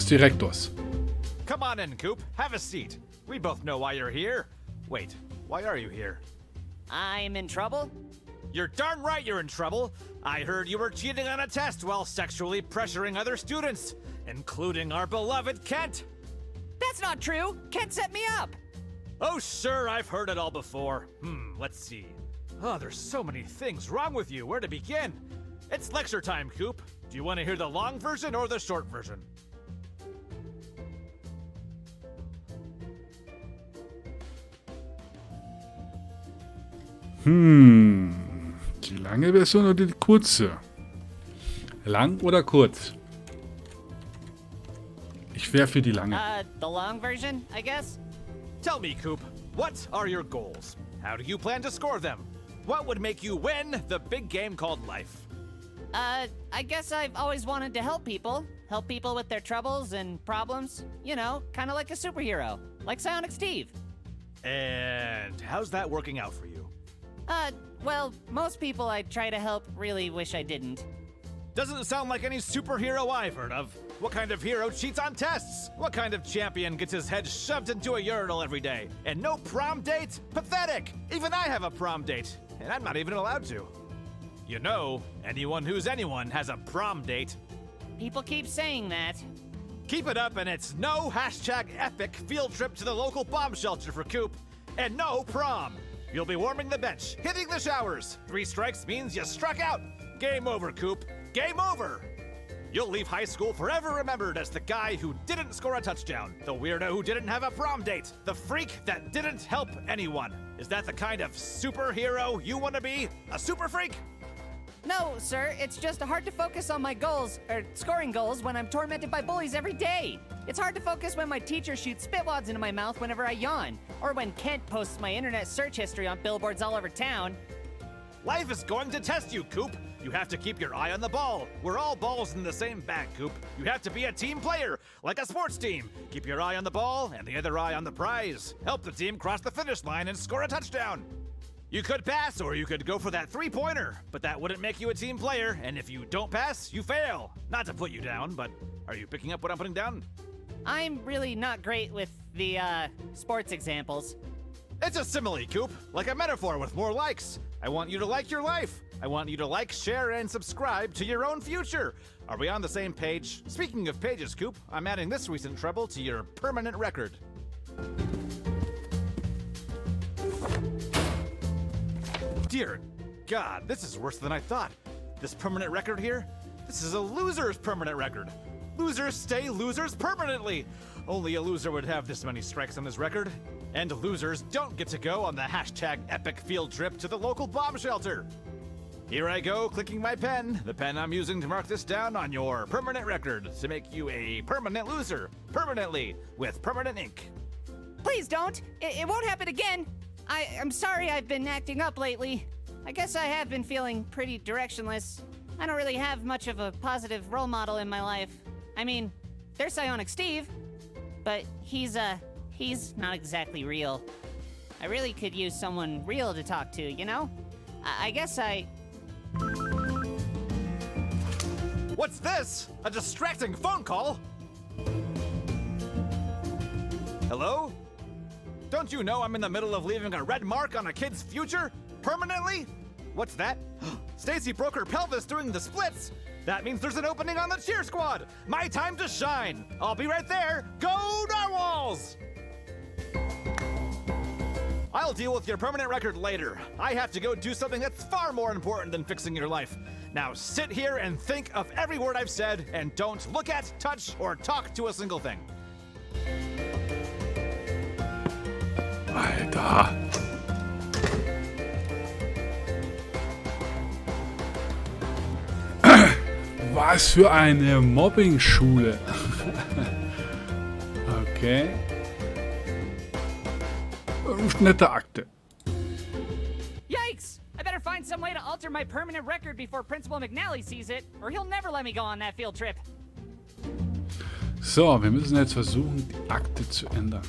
Direktors. Come on in, Coop. Have a seat. We both know why you're here. Wait, why are you here? I'm in trouble? You're darn right you're in trouble. I heard you were cheating on a test while sexually pressuring other students, including our beloved Kent. That's not true! Kent set me up! Oh, sure, I've heard it all before. Let's see. Oh, there's so many things wrong with you. Where to begin? It's lecture time, Coop. Do you want to hear the long version or the short version? Die lange Version oder die kurze? Lang oder kurz? Ich wäre für die lange. The long version, I guess? Tell me, Coop, what are your goals? How do you plan to score them? What would make you win the big game called life? I guess I've always wanted to help people. Help people with their troubles and problems. You know, kind of like a superhero. Like Psionic Steve. And how's that working out for you? Well, most people I try to help really wish I didn't. Doesn't sound like any superhero I've heard of. What kind of hero cheats on tests? What kind of champion gets his head shoved into a urinal every day? And no prom date? Pathetic! Even I have a prom date, and I'm not even allowed to. You know, anyone who's anyone has a prom date. People keep saying that. Keep it up and it's no #epic field trip to the local bomb shelter for Coop. And no prom. You'll be warming the bench, hitting the showers. 3 strikes means you struck out. Game over, Coop. Game over. You'll leave high school forever remembered as the guy who didn't score a touchdown, the weirdo who didn't have a prom date, the freak that didn't help anyone. Is that the kind of superhero you want to be? A super freak? No, sir, it's just hard to focus on my goals, or scoring goals, when I'm tormented by bullies every day. It's hard to focus when my teacher shoots spitwads into my mouth whenever I yawn, or when Kent posts my internet search history on billboards all over town. Life is going to test you, Coop. You have to keep your eye on the ball. We're all balls in the same bag, Coop. You have to be a team player, like a sports team. Keep your eye on the ball and the other eye on the prize. Help the team cross the finish line and score a touchdown. You could pass, or you could go for that 3-pointer, but that wouldn't make you a team player, and if you don't pass, you fail. Not to put you down, but are you picking up what I'm putting down? I'm really not great with the, sports examples. It's a simile, Coop, like a metaphor with more likes. I want you to like your life. I want you to like, share, and subscribe to your own future. Are we on the same page? Speaking of pages, Coop, I'm adding this recent trouble to your permanent record. Dear God, this is worse than I thought. This permanent record here? This is a loser's permanent record. Losers stay losers permanently. Only a loser would have this many strikes on his record. And losers don't get to go on the #epic field trip to the local bomb shelter. Here I go, clicking my pen, the pen I'm using to mark this down on your permanent record to make you a permanent loser, permanently, with permanent ink. Please don't! It won't happen again! I'm sorry I've been acting up lately. I guess I have been feeling pretty directionless. I don't really have much of a positive role model in my life. I mean, there's Psionic Steve, but he's not exactly real. I really could use someone real to talk to, you know? I guess What's this? A distracting phone call? Hello? Don't you know I'm in the middle of leaving a red mark on a kid's future? Permanently? What's that? Stacy broke her pelvis doing the splits! That means there's an opening on the cheer squad! My time to shine! I'll be right there! Go Narwhals! I'll deal with your permanent record later. I have to go do something that's far more important than fixing your life. Now sit here and think of every word I've said, and don't look at, touch, or talk to a single thing. Alter. Was für eine Mobbing-Schule. Okay. Nette Akte. Yikes! I better find some way to alter my permanent record before Principal McNally sees it, or he'll never let me go on that field trip. So, wir müssen jetzt versuchen, die Akte zu ändern.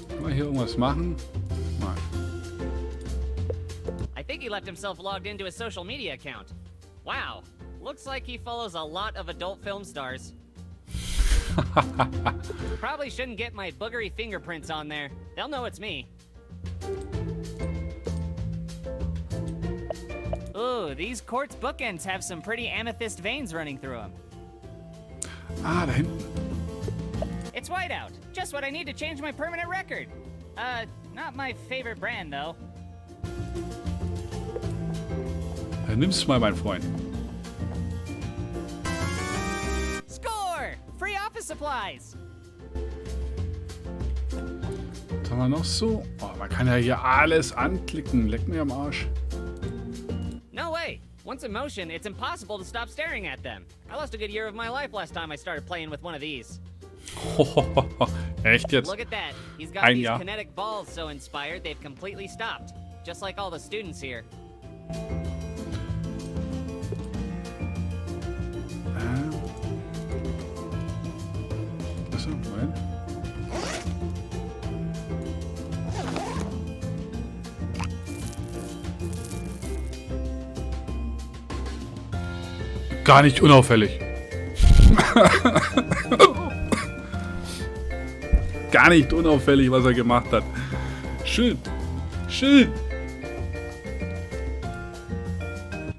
Kann man hier irgendwas machen? Nein. I think he left himself logged into his social media account. Wow, looks like he follows a lot of adult film stars. Probably shouldn't get my boogery fingerprints on there. They'll know it's me. Ooh, these quartz bookends have some pretty amethyst veins running through them. Ah, da hinten. It's whiteout. Just what I need to change my permanent record. Not my favorite brand, though. Dann nimm's mal, mein Freund. Score! Free office supplies! Was haben wir noch so? Oh, man kann ja hier alles anklicken. Leck mir am Arsch. No way! Once in motion, it's impossible to stop staring at them. I lost a good year of my life last time I started playing with one of these. Echt jetzt? Look at that. He's got Ein these Jahr. kinetic balls so inspired they've completely stopped. Just like all the students here. Achso, Moment. Gar nicht unauffällig. Gar nicht unauffällig, was er gemacht hat. Schön. Schön.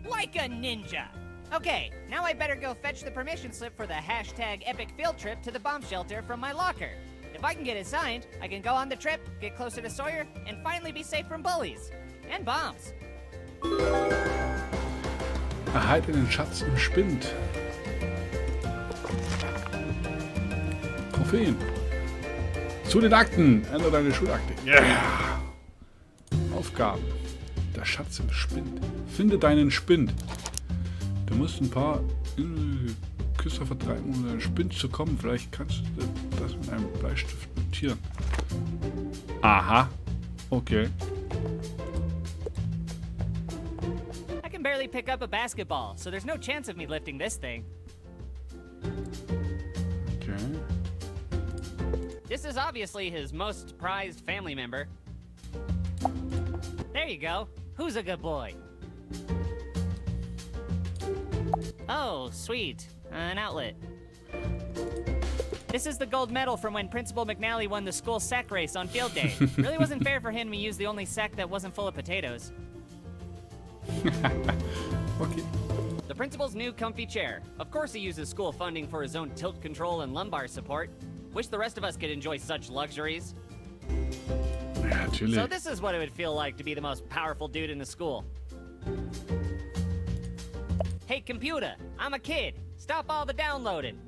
Like a ninja! Okay, now I better go fetch the permission slip for the hashtag epic field trip to the bomb shelter from my locker. If I can get it signed, I can go on the trip, get closer to Sawyer, and finally be safe from bullies. And bombs. Erhalte den Schatz im Spind. Trophäen. Zu den Akten. Ändere deine Schulakte. Yeah. Aufgaben. Der Schatz im Spind. Finde deinen Spind. Du musst ein paar Küster vertreiben, um deinen Spind zu kommen. Vielleicht kannst du das mit einem Bleistift notieren. Aha. Okay. I can barely pick up a basketball, so there's no chance of me lifting this thing. Okay. This is obviously his most prized family member. There you go. Who's a good boy? Oh, sweet. An outlet. This is the gold medal from when Principal McNally won the school sack race on field day. Really wasn't fair for him to use the only sack that wasn't full of potatoes. Okay. The principal's new comfy chair. Of course he uses school funding for his own tilt control and lumbar support. Wish the rest of us could enjoy such luxuries. Ja, natürlich. So this is what it would feel like to be the most powerful dude in the school. Hey computer, I'm a kid. Stop all the downloading.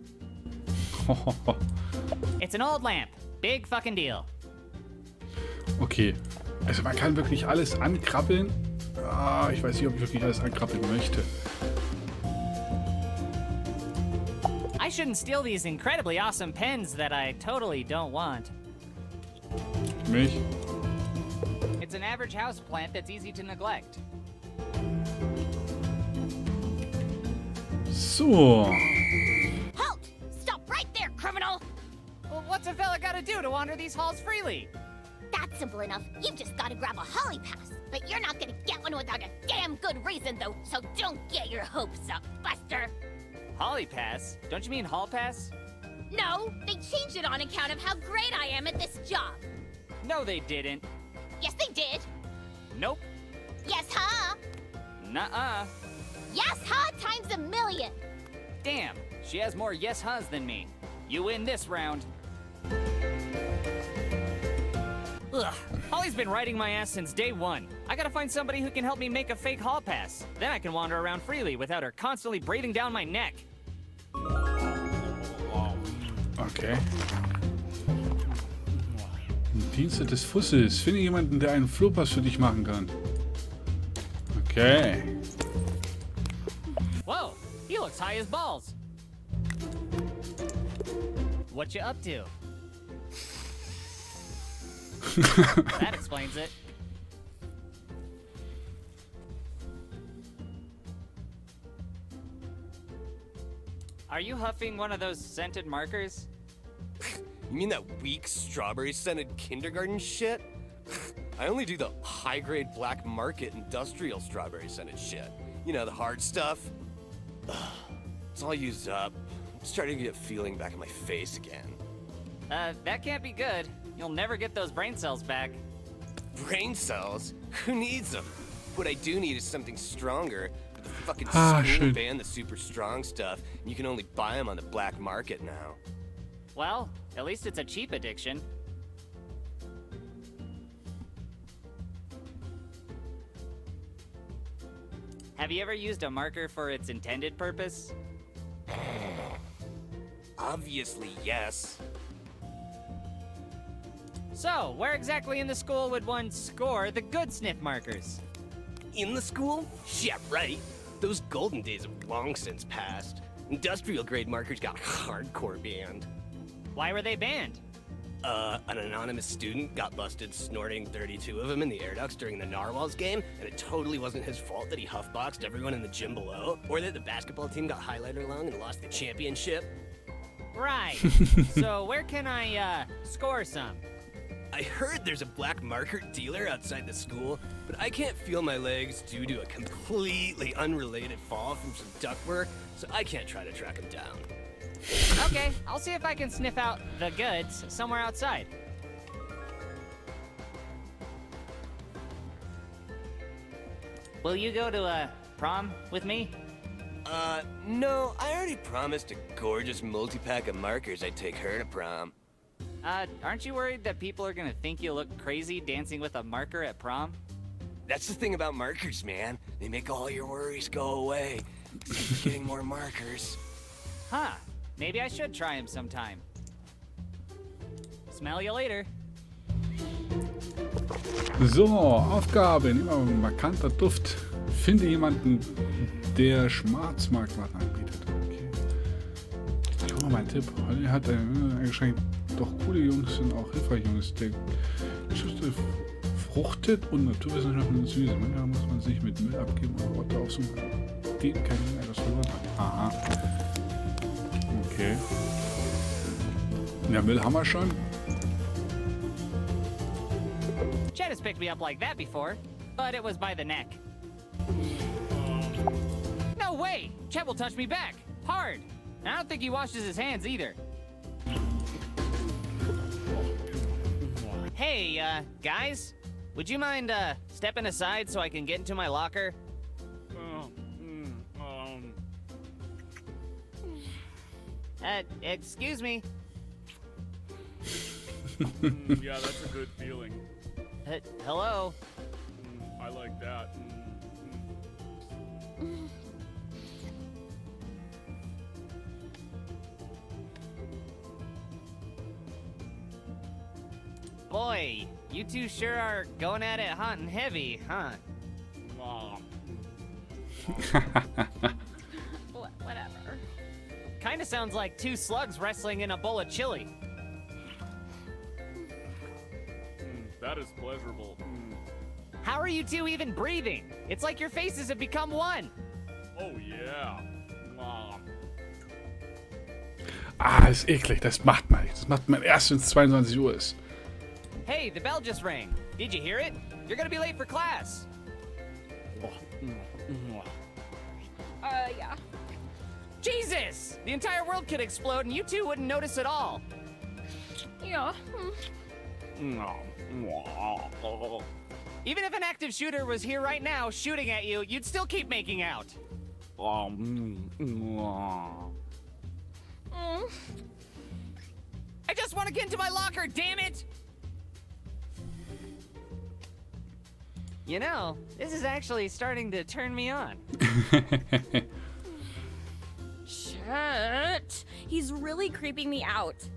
It's an old lamp. Big fucking deal. Okay. Also man kann wirklich alles ankrabbeln. Ah, ich weiß nicht, ob ich wirklich alles ankrabbeln möchte. I shouldn't steal these incredibly awesome pens that I totally don't want. Mich? It's an average house plant that's easy to neglect. So. Halt! Stop right there, criminal! Well, what's a fella gotta do to wander these halls freely? That's simple enough. You've just gotta grab a HolyPass. But you're not gonna get one without a damn good reason, though, so don't get your hopes up, Buster! HolyPass? Don't you mean Hall Pass? No, they changed it on account of how great I am at this job. No, they didn't. Yes, they did. Nope. Yes, huh? Nuh-uh. Yes, huh? Times a million. Damn, she has more yes-huhs than me. You win this round. Ugh, Holly's been riding my ass since day one. I gotta find somebody who can help me make a fake hall pass. Then I can wander around freely without her constantly breathing down my neck. Okay. Dienste des Fusses. Finde jemanden, der einen Flohpass für dich machen kann. Okay. Whoa, he looks high as balls. What you up to? That explains it. Are you huffing one of those scented markers? You mean that weak strawberry-scented kindergarten shit? I only do the high-grade black market industrial strawberry scented shit. You know, the hard stuff. Ugh, it's all used up. I'm starting to get feeling back in my face again. That can't be good. You'll never get those brain cells back. Brain cells? Who needs them? What I do need is something stronger. But the fucking Ah, school schön. banned the super strong stuff, and you can only buy them on the black market now. Well, at least it's a cheap addiction. Have you ever used a marker for its intended purpose? Obviously, yes. So, where exactly in the school would one score the good sniff markers? In the school? Yeah, right. Those golden days have long since passed. Industrial grade markers got hardcore banned. Why were they banned? An anonymous student got busted snorting 32 of them in the air ducts during the Narwhals game, and it totally wasn't his fault that he huffboxed everyone in the gym below, or that the basketball team got highlighter lung and lost the championship. Right. So, where can I, score some? I heard there's a black marker dealer outside the school, but I can't feel my legs due to a completely unrelated fall from some ductwork, so I can't try to track him down. Okay, I'll see if I can sniff out the goods somewhere outside. Will you go to, prom with me? No, I already promised a gorgeous multi-pack of markers I'd take her to prom. Aren't you worried that people are gonna think you look crazy dancing with a marker at prom? That's the thing about markers, man. They make all your worries go away. Keep getting more markers. Huh, maybe I should try them sometime. Smell you later. So, Aufgabe. Nehmen wir mal markanter Duft. Finde jemanden, der Schwarzmarktwaren anbietet. Okay. Ich hole mal meinen Tipp. Holly hat eingeschränkt. Doch coole Jungs sind auch hilfreiche Jungs. Der Geschichte fruchtet und Naturwissenschaften sind süß. Manchmal muss man sich mit Müll abgeben und Orte aufsuchen, die kein etwas verloren hat. Aha. Okay. Ja, Müll haben wir schon. Chet has picked me up like that before, but it was by the neck. No way! Chet will touch me back. Hard. And I don't think he washes his hands either. Hey, guys? Would you mind, stepping aside so I can get into my locker? Excuse me. Yeah, that's a good feeling. Hello? I like that. Boy, you two sure are going at it hot and heavy, huh? Whatever. Kinda sounds like two slugs wrestling in a bowl of chili. That is pleasurable. How are you two even breathing? It's like your faces have become one. Oh yeah. Ah, ist eklig. Das macht man nicht. Das macht man erst, wenn es 22 Uhr ist. Hey, the bell just rang. Did you hear it? You're gonna be late for class. Yeah. Jesus! The entire world could explode and you two wouldn't notice at all. Yeah. Even if an active shooter was here right now shooting at you, you'd still keep making out. I just want to get into my locker, damn it! You know, this is actually starting to turn me on. Shit. He's really creeping me out.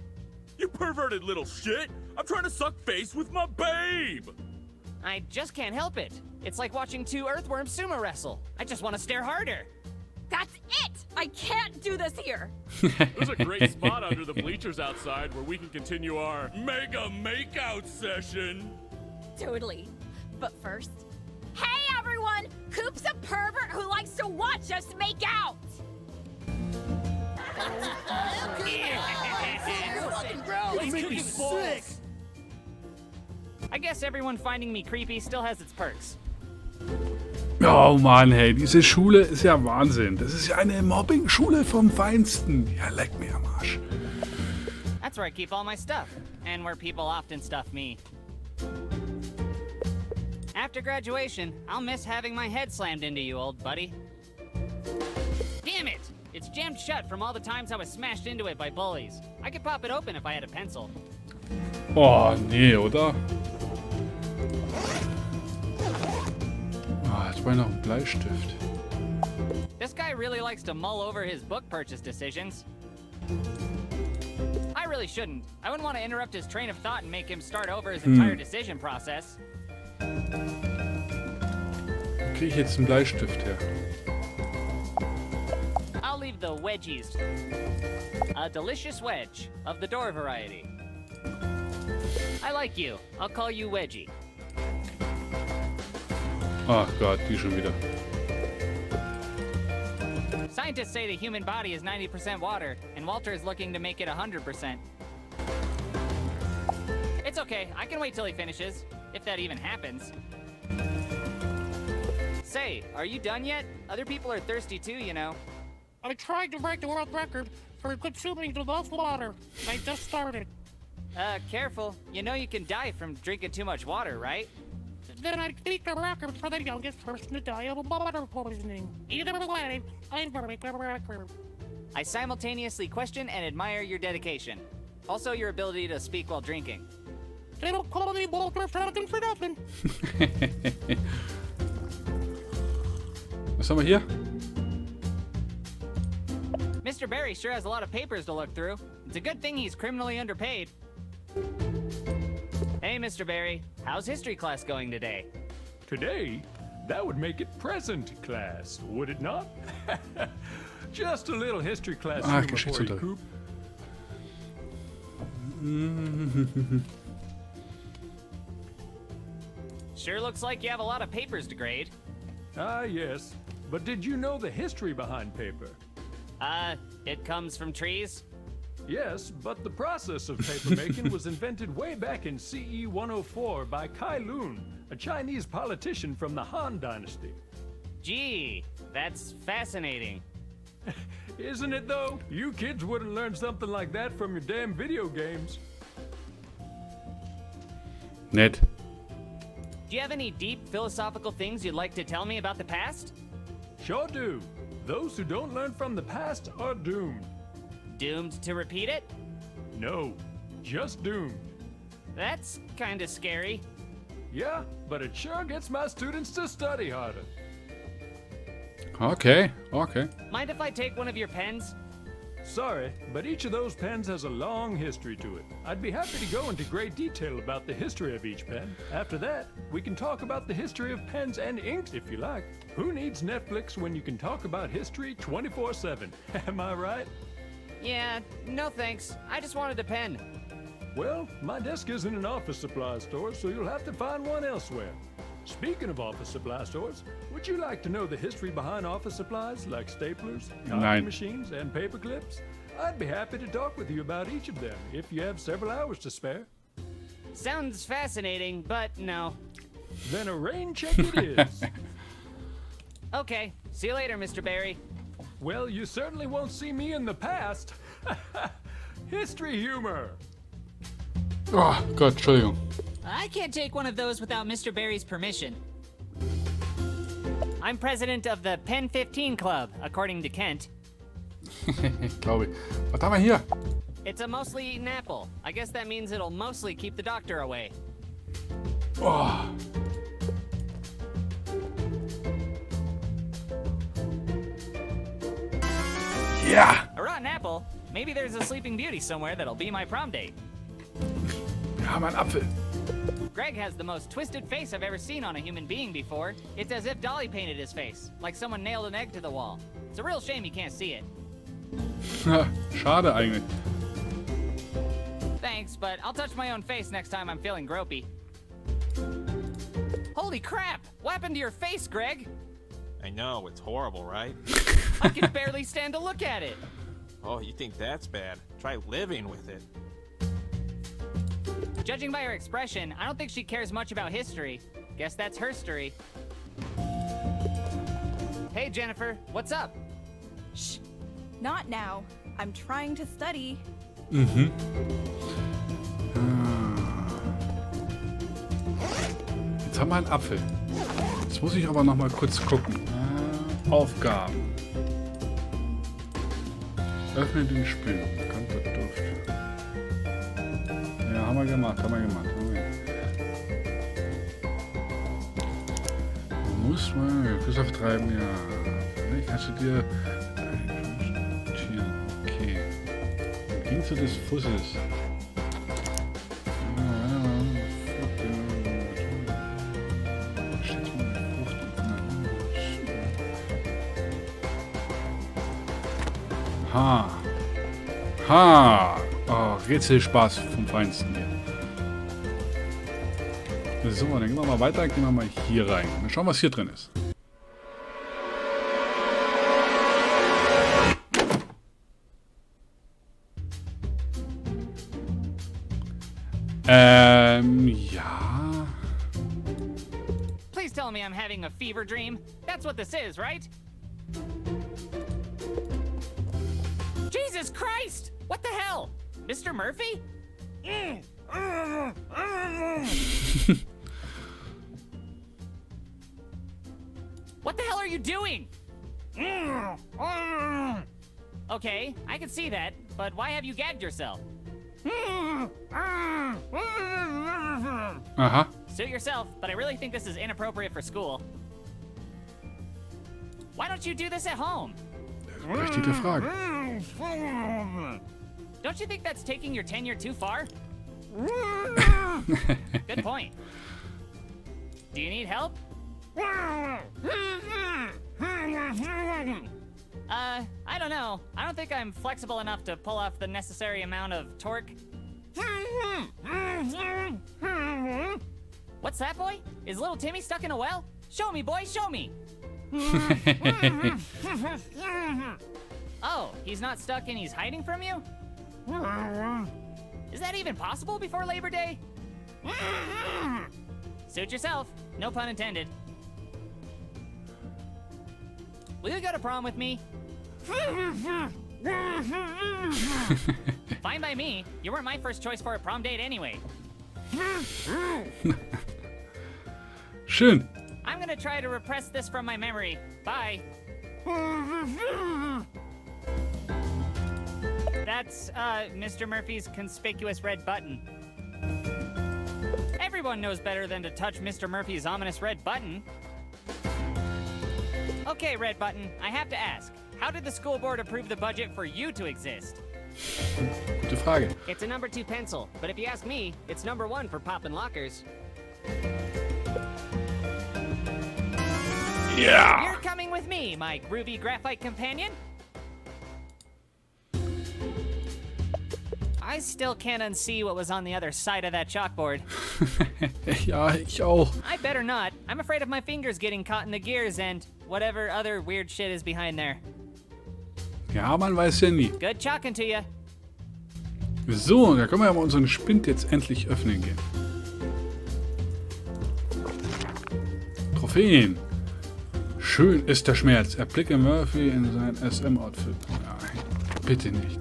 You perverted little shit! I'm trying to suck face with my babe! I just can't help it. It's like watching two earthworms sumo wrestle. I just want to stare harder. That's it! I can't do this here! There's a great spot under the bleachers outside where we can continue our mega makeout session! Totally. But first, hey everyone! Coop's a pervert who likes to watch us make out! You make me sick! I guess everyone finding me creepy still has its perks. Oh Mann, hey, diese Schule ist ja Wahnsinn. Das ist ja eine Mobbing-Schule vom Feinsten. Ja, leck mir am Arsch. That's where I keep all my stuff, and where people often stuff me. After graduation, I'll miss having my head slammed into you, old buddy. Damn it! It's jammed shut from all the times I was smashed into it by bullies. I could pop it open if I had a pencil. Oh, nee, oder? Ah, jetzt brauche ich noch einen Bleistift. This guy really likes to mull over his book purchase decisions. I really shouldn't. I wouldn't want to interrupt his train of thought and make him start over his entire decision process. Wo kriege ich jetzt einen Bleistift her? I'll leave the wedgies. A delicious wedge of the door variety. I like you. I'll call you Wedgie. Ach Gott, die schon wieder. Scientists say the human body is 90% water, and Walter is looking to make it 100%. It's okay, I can wait till he finishes, if that even happens. Say, are you done yet? Other people are thirsty too, you know. I tried to break the world record for consuming the most water. I just started. Careful. You know you can die from drinking too much water, right? Then I'd beat the record for the youngest person to die of water poisoning. Either way, I'm gonna make the record. I simultaneously question and admire your dedication. Also your ability to speak while drinking. They don't call me Walter Falcon for nothing. Was haben wir hier? Mr. Barry sure has a lot of papers to look through. It's a good thing he's criminally underpaid. Hey, Mr. Barry, how's history class going today? Today? That would make it present class, would it not? Just a little history class humor for you, Geschichtsunterricht. Coop. Sure looks like you have a lot of papers to grade. Ah, yes. But did you know the history behind paper? It comes from trees? Yes, but the process of paper making was invented way back in CE 104 by Kai Lun, a Chinese politician from the Han Dynasty. Gee, that's fascinating. Isn't it though? You kids wouldn't learn something like that from your damn video games. Nett. Do you have any deep philosophical things you'd like to tell me about the past? Sure do. Those who don't learn from the past are doomed. Doomed to repeat it? No, just doomed. That's kinda scary. Yeah, but it sure gets my students to study harder. Okay, okay. Mind if I take one of your pens? Sorry, but each of those pens has a long history to it. I'd be happy to go into great detail about the history of each pen. After that, we can talk about the history of pens and inks if you like. Who needs Netflix when you can talk about history 24/7? Am I right? Yeah, no thanks. I just wanted a pen. Well, my desk isn't an office supply store, so you'll have to find one elsewhere. Speaking of office supply stores, would you like to know the history behind office supplies like staplers, copy Nein. machines, and paper clips? I'd be happy to talk with you about each of them if you have several hours to spare. Sounds fascinating, but no. Then a rain check it is. Okay, see you later, Mr. Barry. Well, you certainly won't see me in the past. History humor. Oh Gott, Entschuldigung. I can't take one of those without Mr. Barry's permission. I'm president of the Pen 15 Club, according to Kent. Glaube ich. Was haben wir hier? It's a mostly eaten apple. I guess that means it'll mostly keep the doctor away. Oh. Ja! A rotten apple? Maybe there's a sleeping beauty somewhere that'll be my prom date. Wir haben einen Apfel. Greg has the most twisted face I've ever seen on a human being before. It's as if Dolly painted his face, like someone nailed an egg to the wall. It's a real shame you can't see it. Schade eigentlich. Thanks, but I'll touch my own face next time I'm feeling gropey. Holy crap! What happened to your face, Greg? I know, it's horrible, right? I can barely stand to look at it. Oh, you think that's bad? Try living with it. Judging by her expression, I don't think she cares much about history. Guess that's her story. Hey, Jennifer, what's up? Shh. Not now. I'm trying to study. Mhm. Jetzt haben wir einen Apfel. Jetzt muss ich aber noch mal kurz gucken. Aufgaben. Öffne den Spiel. Bekannter Duft. Ja, haben wir gemacht. Du musst mal Küsse vertreiben, ja. Vielleicht kannst du dir... Okay. Dienste des Fusses. Ha. Oh, Rätselspaß vom Feinsten hier. So, dann gehen wir mal weiter. Gehen wir mal hier rein. Mal schauen, was hier drin ist. Ja. Please tell me I'm having a fever dream. That's what this is, right? Jesus Christ! What the hell? Mr. Murphy? What the hell are you doing? Okay, I can see that, but why have you gagged yourself? Aha. Suit yourself, but I really think this is inappropriate for school. Why don't you do this at home? Berechtigte Frage. Don't you think that's taking your tenure too far? Good point. Do you need help? I don't know. I don't think I'm flexible enough to pull off the necessary amount of torque. What's that, boy? Is little Timmy stuck in a well? Show me, boy, show me. Oh, he's not stuck and he's hiding from you? Is that even possible before Labor Day? Suit yourself. No pun intended. Will you go to prom with me? Fine by me. You weren't my first choice for a prom date anyway. Schön. I'm gonna try to repress this from my memory. Bye. That's, Mr. Murphy's conspicuous red button. Everyone knows better than to touch Mr. Murphy's ominous red button. Okay, red button, I have to ask. How did the school board approve the budget for you to exist? Gute Frage. It's a number 2 pencil, but if you ask me, it's number 1 for poppin' lockers. Ja. You're coming with me, my groovy graphite companion. I still can't unsee what was on the other side of that chalkboard. Ja, ich auch. I better not. I'm afraid of my fingers getting caught in the gears and whatever other weird shit is behind there. Ja, man weiß ja nie. Good chalking to you. So, da können wir ja mal unseren Spind jetzt endlich öffnen gehen. Trophäen. Schön ist der Schmerz. Erblicke Murphy in sein SM-Outfit. Nein, bitte nicht.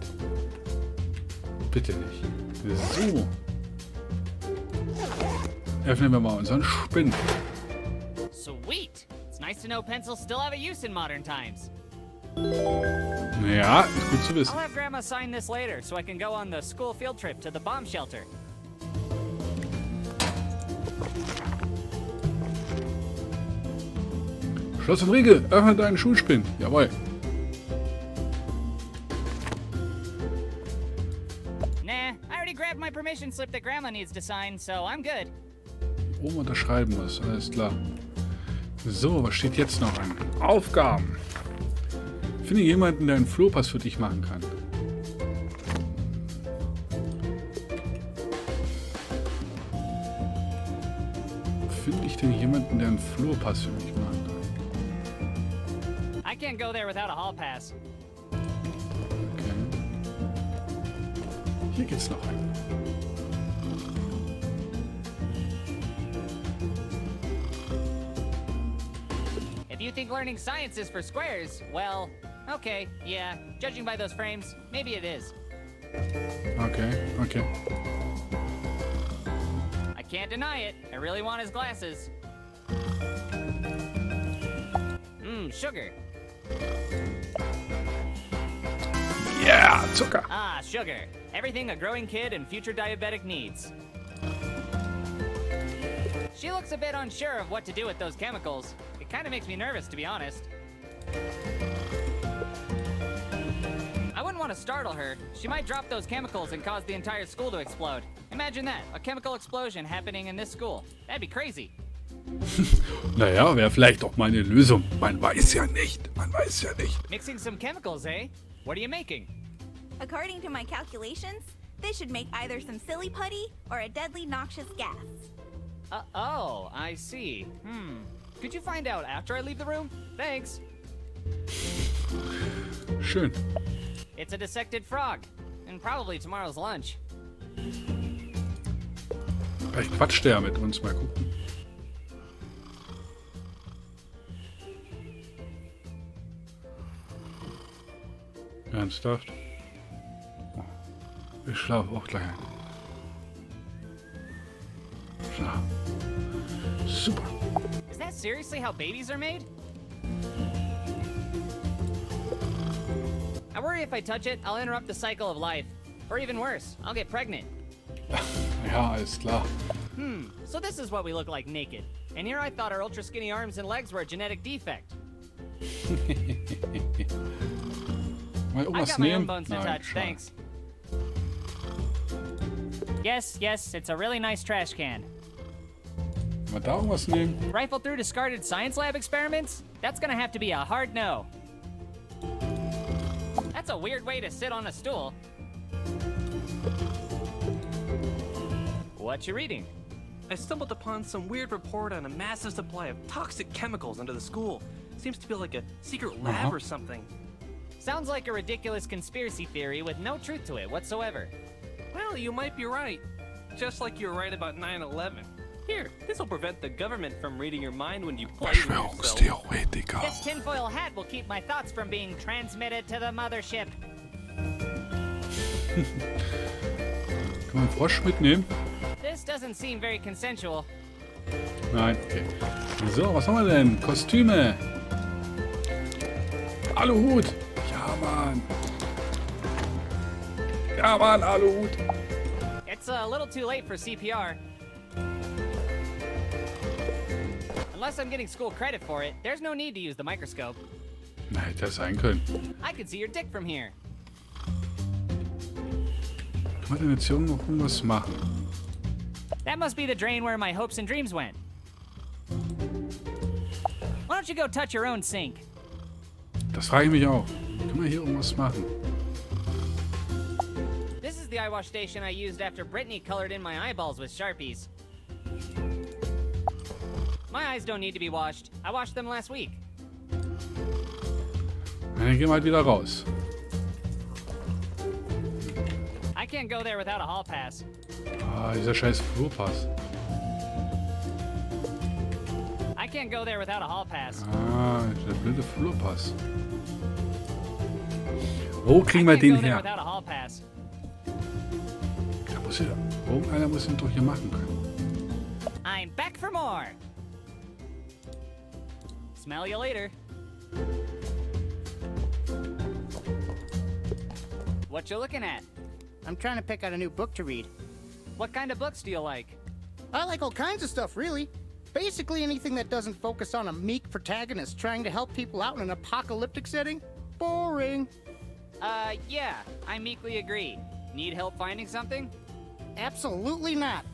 Bitte nicht. So. Öffnen wir mal unseren Spind. Sweet. It's nice to know pencils still have a use in modern times. Ja, ist gut zu wissen. I'll have Grandma sign this later so I can go on the school field trip to the bomb shelter. Schloss und Riegel, öffne deinen Schulspind. Jawohl. Nah, I already grabbed my permission slip that Grandma needs to sign, so I'm good. Oben unterschreiben muss, alles klar. So, was steht jetzt noch an? Aufgaben. Finde jemanden, der einen VoegTV für dich machen kann. Finde ich denn jemanden, der einen VoegTV für mich machen kann? I can't go there without a HolyPass. Okay. Hier geht's noch ein. If you think learning science is for squares, well, okay, yeah. Judging by those frames, maybe it is. Okay, okay. I can't deny it. I really want his glasses. Sugar. Yeah, Zucker. Ah, sugar. Everything a growing kid and future diabetic needs. She looks a bit unsure of what to do with those chemicals. It kind of makes me nervous, to be honest. I wouldn't want to startle her. She might drop those chemicals and cause the entire school to explode. Imagine that, a chemical explosion happening in this school. That'd be crazy. Naja, wäre vielleicht auch mal eine Lösung. Man weiß ja nicht. Man weiß ja nicht. Mixing some chemicals, eh? What are you making? According to my calculations, this should make either some silly putty or a deadly noxious gas. Oh, I see. Could you find out after I leave the room? Thanks. Schön. It's a dissected frog. And probably tomorrow's lunch. Vielleicht quatscht der ja mit uns. Mal gucken. Ernsthaft? Oh, ich schlafe auch gleich ein. So. Super. Is that seriously how babies are made? I worry if I touch it, I'll interrupt the cycle of life. Or even worse, I'll get pregnant. Ja, alles klar. So this is what we look like naked. And here I thought our ultra skinny arms and legs were a genetic defect. Mal I irgendwas got my own nehmen? bones to Nein, touch, schade. thanks. Yes, it's a really nice trash can. Kann man da irgendwas nehmen? Rifle through discarded science lab experiments? That's gonna have to be a hard no. That's a weird way to sit on a stool. What you reading? I stumbled upon some weird report on a massive supply of toxic chemicals under the school. Seems to be like a secret lab or something. Sounds like a ridiculous conspiracy theory with no truth to it whatsoever. Well, you might be right. Just like you were right about 9/11. Here, this'll prevent the government from reading your mind when you play with yourself. Verschwörungstheoretiker. This tinfoil hat will keep my thoughts from being transmitted to the mothership. Kann man einen Frosch mitnehmen? This doesn't seem very consensual. Nein, okay. So, was haben wir denn? Kostüme. Aluhut. Ja, Mann. Ja, Mann, Aluhut. It's a little too late for CPR. Unless I'm getting school credit for it, there's no need to use the microscope. Na, hätte das sein können. I could see your dick from here. Kann man denn jetzt hier noch irgendwas machen? That must be the drain where my hopes and dreams went. Why don't you go touch your own sink? Das frage ich mich auch. Kann man hier irgendwas machen? This is the eye wash station I used after Brittany colored in my eyeballs with Sharpies. My eyes don't need to be washed. I washed them last week. Dann gehen wir halt wieder raus. I can't go there without a hall pass. Ah, dieser scheiß Flurpass. I can't go there without a hall pass. Ah, der blöde Flurpass. Wo kriegen I wir can't den go there her? without a hall pass. Da muss ja, irgendeiner muss ihn doch hier machen können. I'm back for more. Smell you later. What you looking at? I'm trying to pick out a new book to read. What kind of books do you like? I like all kinds of stuff, really. Basically anything that doesn't focus on a meek protagonist trying to help people out in an apocalyptic setting. Boring. Yeah, I meekly agree. Need help finding something? Absolutely not.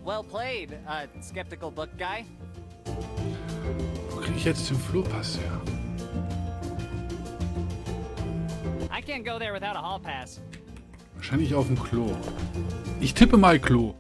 Well played, skeptical book guy. Wo kriege ich jetzt den Flurpass her? I can't go there without a hall pass. Wahrscheinlich auf dem Klo. Ich tippe mal Klo.